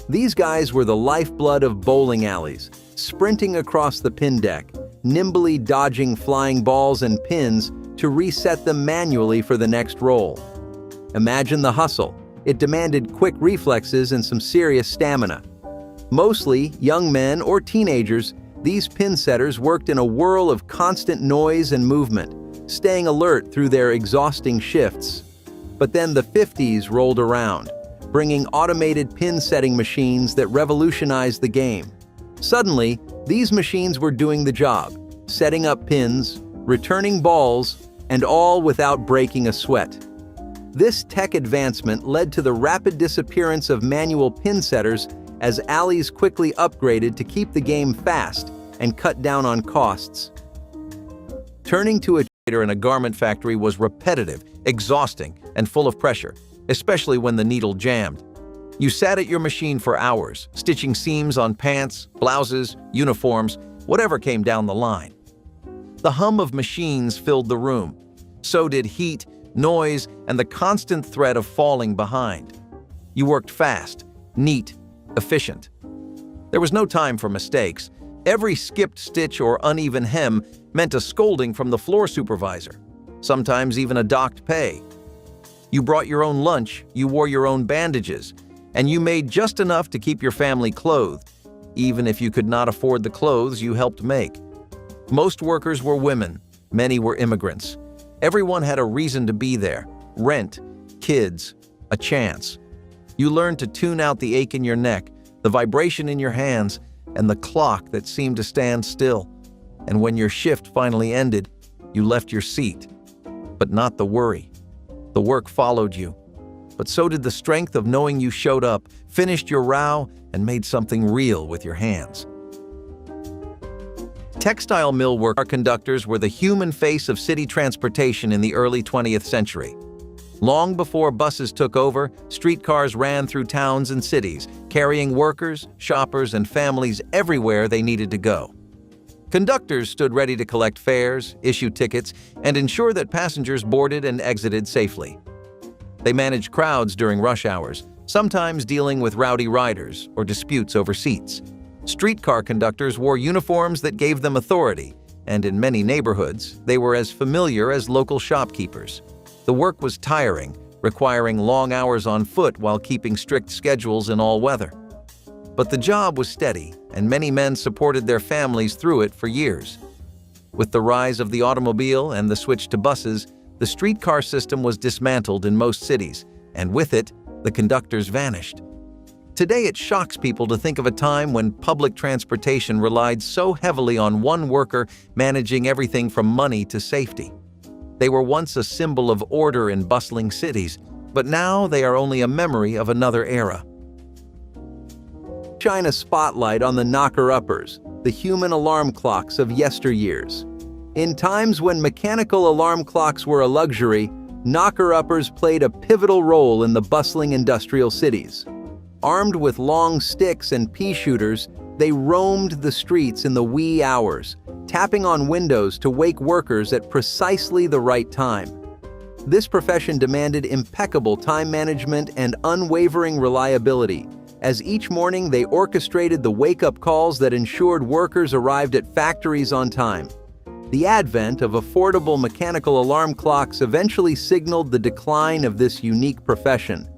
[SPEAKER 1] These guys were the lifeblood of bowling alleys, sprinting across the pin deck, nimbly dodging flying balls and pins to reset them manually for the next roll. Imagine the hustle. It demanded quick reflexes and some serious stamina. Mostly young men or teenagers, these pin setters worked in a whirl of constant noise and movement, staying alert through their exhausting shifts. But then the 50s rolled around, bringing automated pin setting machines that revolutionized the game. Suddenly, these machines were doing the job, setting up pins, returning balls, and all without breaking a sweat. This tech advancement led to the rapid disappearance of manual pin setters as alleys quickly upgraded to keep the game fast and cut down on costs. Turning to a in a garment factory was repetitive, exhausting, and full of pressure, especially when the needle jammed. You sat at your machine for hours, stitching seams on pants, blouses, uniforms, whatever came down the line. The hum of machines filled the room. So did heat, noise, and the constant threat of falling behind. You worked fast, neat, efficient. There was no time for mistakes. Every skipped stitch or uneven hem meant a scolding from the floor supervisor, sometimes even a docked pay. You brought your own lunch, you wore your own bandages, and you made just enough to keep your family clothed, even if you could not afford the clothes you helped make. Most workers were women, many were immigrants. Everyone had a reason to be there: rent, kids, a chance. You learned to tune out the ache in your neck, the vibration in your hands, and the clock that seemed to stand still. And when your shift finally ended, you left your seat. But not the worry. The work followed you. But so did the strength of knowing you showed up, finished your row, and made something real with your hands. Textile mill worker conductors were the human face of city transportation in the early 20th century. Long before buses took over, streetcars ran through towns and cities, carrying workers, shoppers, and families everywhere they needed to go. Conductors stood ready to collect fares, issue tickets, and ensure that passengers boarded and exited safely. They managed crowds during rush hours, sometimes dealing with rowdy riders or disputes over seats. Streetcar conductors wore uniforms that gave them authority, and in many neighborhoods, they were as familiar as local shopkeepers. The work was tiring, requiring long hours on foot while keeping strict schedules in all weather. But the job was steady, and many men supported their families through it for years. With the rise of the automobile and the switch to buses, the streetcar system was dismantled in most cities, and with it, the conductors vanished. Today, it shocks people to think of a time when public transportation relied so heavily on one worker managing everything from money to safety. They were once a symbol of order in bustling cities, but now they are only a memory of another era. Shine a spotlight on the knocker-uppers, the human alarm clocks of yesteryears. In times when mechanical alarm clocks were a luxury, knocker-uppers played a pivotal role in the bustling industrial cities. Armed with long sticks and pea shooters, they roamed the streets in the wee hours, tapping on windows to wake workers at precisely the right time. This profession demanded impeccable time management and unwavering reliability,
[SPEAKER 2] as each morning they orchestrated the wake-up calls that ensured workers arrived at factories on time. The advent of affordable mechanical alarm clocks eventually signaled the decline of this unique profession.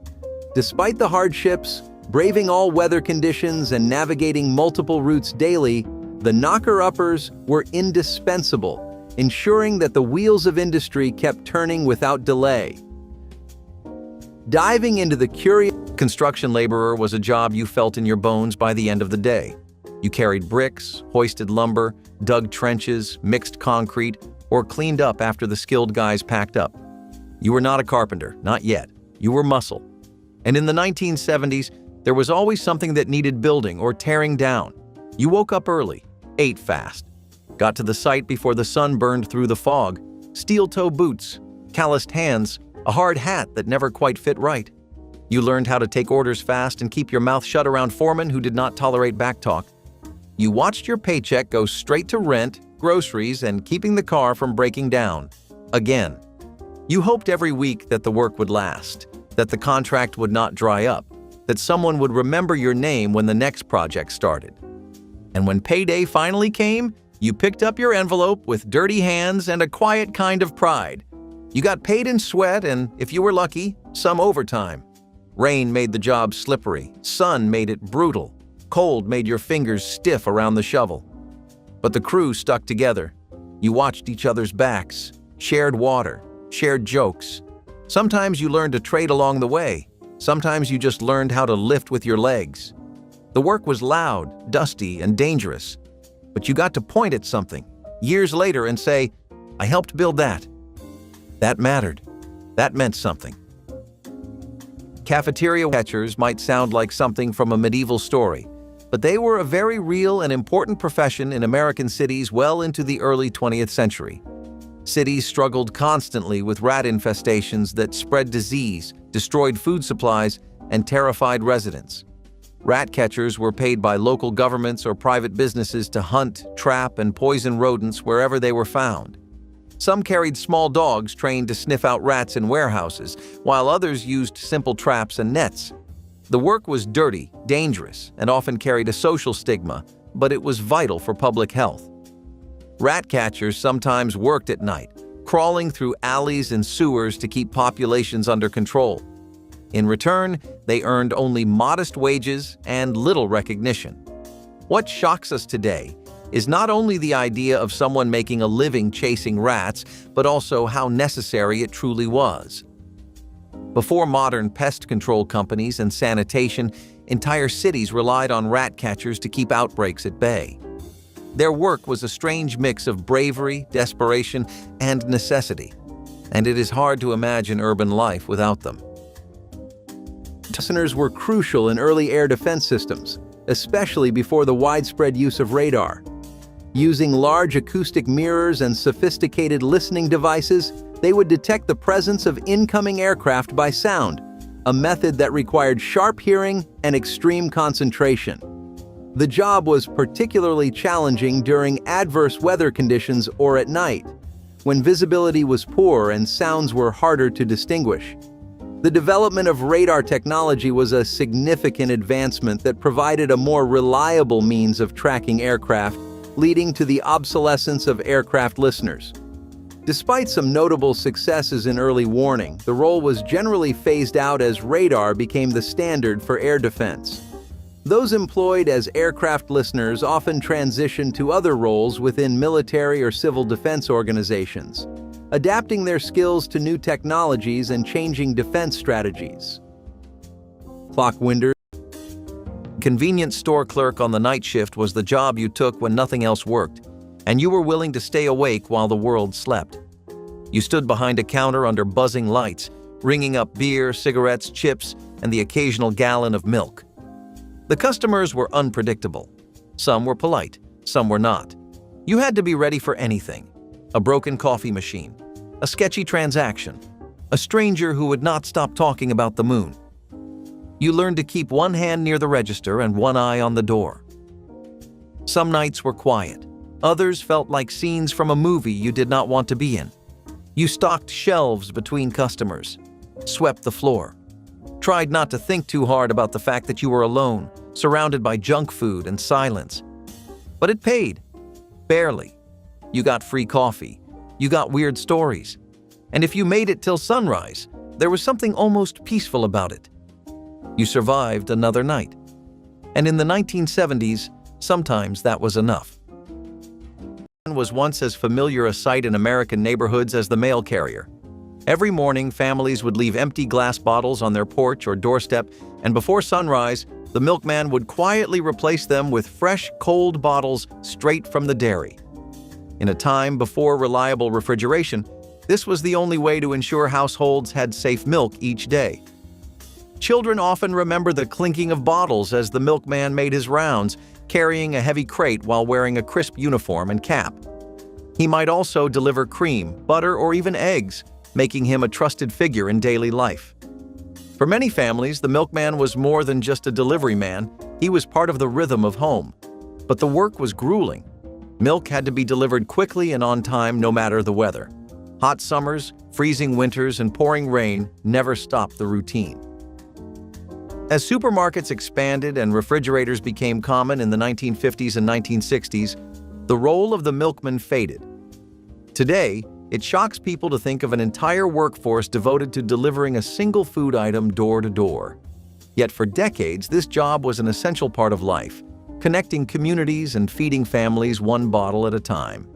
[SPEAKER 2] Despite the hardships, braving all weather conditions and navigating multiple routes daily, the knocker-uppers were indispensable, ensuring that the wheels of industry kept turning without delay. Diving into the curious,
[SPEAKER 1] Construction laborer was a job you felt in your bones by the end of the day. You carried bricks, hoisted lumber, dug trenches, mixed concrete, or cleaned up after the skilled guys packed up. You were not a carpenter, not yet. You were muscle. And in the 1970s, there was always something that needed building or tearing down. You woke up early, ate fast, got to the site before the sun burned through the fog, steel-toe boots, calloused hands, a hard hat that never quite fit right. You learned how to take orders fast and keep your mouth shut around foremen who did not tolerate backtalk. You watched your paycheck go straight to rent, groceries, and keeping the car from breaking down. Again. You hoped every week that the work would last, that the contract would not dry up, that someone would remember your name when the next project started. And when payday finally came, you picked up your envelope with dirty hands and a quiet kind of pride. You got paid in sweat and, if you were lucky, some overtime. Rain made the job slippery, sun made it brutal, cold made your fingers stiff around the shovel. But the crew stuck together. You watched each other's backs, shared water, shared jokes. Sometimes you learned to trade along the way. Sometimes you just learned how to lift with your legs. The work was loud, dusty, and dangerous. But you got to point at something, years later, and say, "I helped build that." That mattered. That meant something. Cafeteria catchers might sound like something from a medieval story, but they were a very real and important profession in American cities well into the early 20th century. Cities struggled constantly with rat infestations that spread disease, destroyed food supplies, and terrified residents. Rat catchers were paid by local governments or private businesses to hunt, trap, and poison rodents wherever they were found. Some carried small dogs trained to sniff out rats in warehouses, while others used simple traps and nets. The work was dirty, dangerous, and often carried a social stigma, but it was vital for public health. Rat catchers sometimes worked at night, crawling through alleys and sewers to keep populations under control. In return, they earned only modest wages and little recognition. What shocks us today is not only the idea of someone making a living chasing rats, but also how necessary it truly was. Before modern pest control companies and sanitation, entire cities relied on rat catchers to keep outbreaks at bay. Their work was a strange mix of bravery, desperation, and necessity, and it is hard to imagine urban life without them. Listeners were crucial in early air defense systems, especially before the widespread use of radar. Using large acoustic mirrors and sophisticated listening devices, they would detect the presence of incoming aircraft by sound, a method that required sharp hearing and extreme concentration. The job was particularly challenging during adverse weather conditions or at night, when visibility was poor and sounds were harder to distinguish. The development of radar technology was a significant advancement that provided a more reliable means of tracking aircraft, leading to the obsolescence of aircraft listeners. Despite some notable successes in early warning, the role was generally phased out as radar became the standard for air defense. Those employed as aircraft listeners often transitioned to other roles within military or civil defense organizations, adapting their skills to new technologies and changing defense strategies. Clock winder. Convenience store clerk on the night shift was the job you took when nothing else worked, and you were willing to stay awake while the world slept. You stood behind a counter under buzzing lights, ringing up beer, cigarettes, chips, and the occasional gallon of milk. The customers were unpredictable. Some were polite, some were not. You had to be ready for anything. A broken coffee machine, a sketchy transaction, a stranger who would not stop talking about the moon. You learned to keep one hand near the register and one eye on the door. Some nights were quiet. Others felt like scenes from a movie you did not want to be in. You stocked shelves between customers, swept the floor, tried not to think too hard about the fact that you were alone, surrounded by junk food and silence. But it paid. Barely. You got free coffee. You got weird stories. And if you made it till sunrise, there was something almost peaceful about it. You survived another night. And in the 1970s, sometimes that was enough. Was once as familiar a sight in American neighborhoods as the mail carrier. Every morning, families would leave empty glass bottles on their porch or doorstep, and before sunrise, the milkman would quietly replace them with fresh, cold bottles straight from the dairy. In a time before reliable refrigeration, this was the only way to ensure households had safe milk each day. Children often remember the clinking of bottles as the milkman made his rounds, carrying a heavy crate while wearing a crisp uniform and cap. He might also deliver cream, butter, or even eggs, making him a trusted figure in daily life. For many families, the milkman was more than just a delivery man. He was part of the rhythm of home. But the work was grueling. Milk had to be delivered quickly and on time no matter the weather. Hot summers, freezing winters, and pouring rain never stopped the routine. As supermarkets expanded and refrigerators became common in the 1950s and 1960s, the role of the milkman faded. Today, it shocks people to think of an entire workforce devoted to delivering a single food item door to door. Yet for decades, this job was an essential part of life, connecting communities and feeding families one bottle at a time.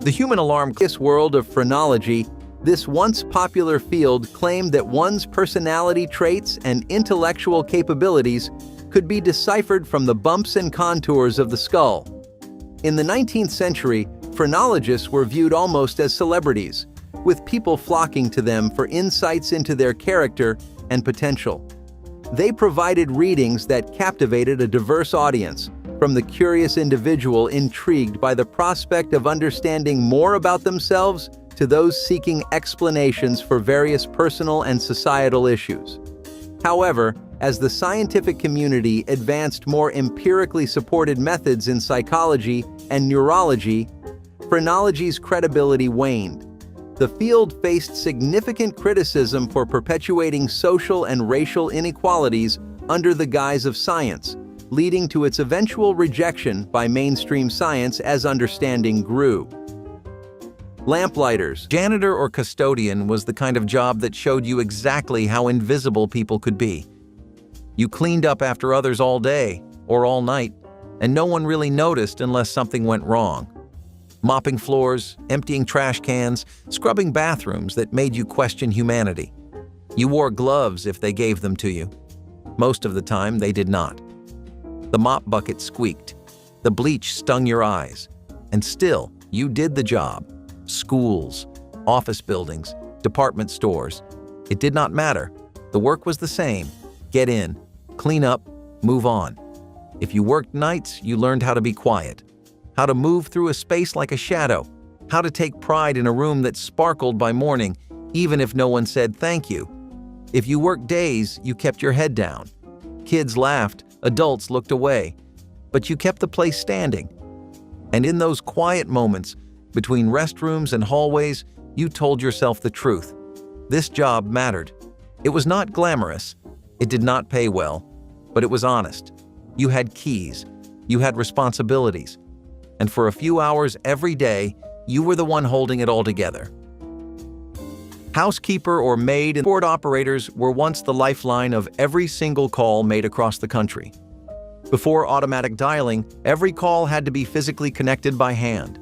[SPEAKER 1] The human alarm.
[SPEAKER 2] This world of phrenology, this once popular field claimed that one's personality traits and intellectual capabilities could be deciphered from the bumps and contours of the skull. In the 19th century, phrenologists were viewed almost as celebrities, with people flocking to them for insights into their character and potential. They provided readings that captivated a diverse audience, from the curious individual intrigued by the prospect of understanding more about themselves to those seeking explanations for various personal and societal issues. However, as the scientific community advanced more empirically supported methods in psychology and neurology, phrenology's credibility waned. The field faced significant criticism for perpetuating social and racial inequalities under the guise of science, leading to its eventual rejection by mainstream science as understanding grew. Lamplighters.
[SPEAKER 1] Janitor or custodian was the kind of job that showed you exactly how invisible people could be. You cleaned up after others all day or all night, and no one really noticed unless something went wrong. Mopping floors, emptying trash cans, scrubbing bathrooms that made you question humanity. You wore gloves if they gave them to you. Most of the time, they did not. The mop bucket squeaked. The bleach stung your eyes. And still, you did the job. Schools, office buildings, department stores. It did not matter. The work was the same. Get in, clean up, move on. If you worked nights, you learned how to be quiet, how to move through a space like a shadow, how to take pride in a room that sparkled by morning, even if no one said thank you. If you worked days, you kept your head down. Kids laughed, adults looked away, but you kept the place standing. And in those quiet moments, between restrooms and hallways, you told yourself the truth. This job mattered. It was not glamorous. It did not pay well, but it was honest. You had keys. You had responsibilities. And for a few hours every day, you were the one holding it all together. Housekeeper or maid and board operators were once the lifeline of every single call made across the country. Before automatic dialing, every call had to be physically connected by hand.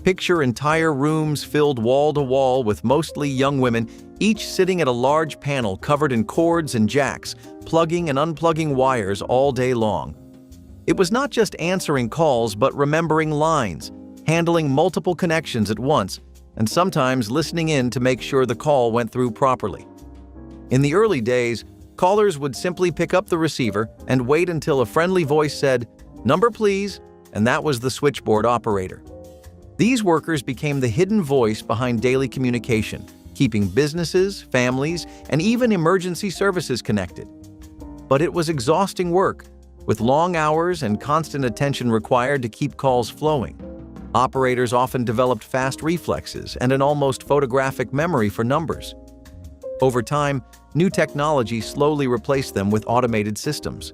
[SPEAKER 1] Picture entire rooms filled wall to wall with mostly young women, each sitting at a large panel covered in cords and jacks, plugging and unplugging wires all day long. It was not just answering calls, but remembering lines, handling multiple connections at once, and sometimes listening in to make sure the call went through properly. In the early days, callers would simply pick up the receiver and wait until a friendly voice said, "Number please," and that was the switchboard operator. These workers became the hidden voice behind daily communication, keeping businesses, families, and even emergency services connected. But it was exhausting work, with long hours and constant attention required to keep calls flowing. Operators often developed fast reflexes and an almost photographic memory for numbers. Over time, new technology slowly replaced them with automated systems.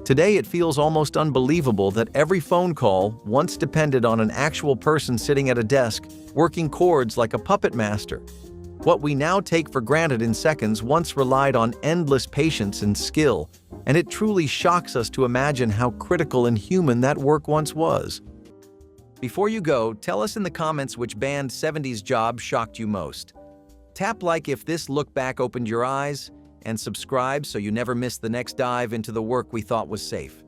[SPEAKER 1] Today, it feels almost unbelievable that every phone call once depended on an actual person sitting at a desk, working cords like a puppet master. What we now take for granted in seconds once relied on endless patience and skill, and it truly shocks us to imagine how critical and human that work once was. Before you go, tell us in the comments which banned 70s job shocked you most. Tap like if this look back opened your eyes, and subscribe so you never miss the next dive into the work we thought was safe.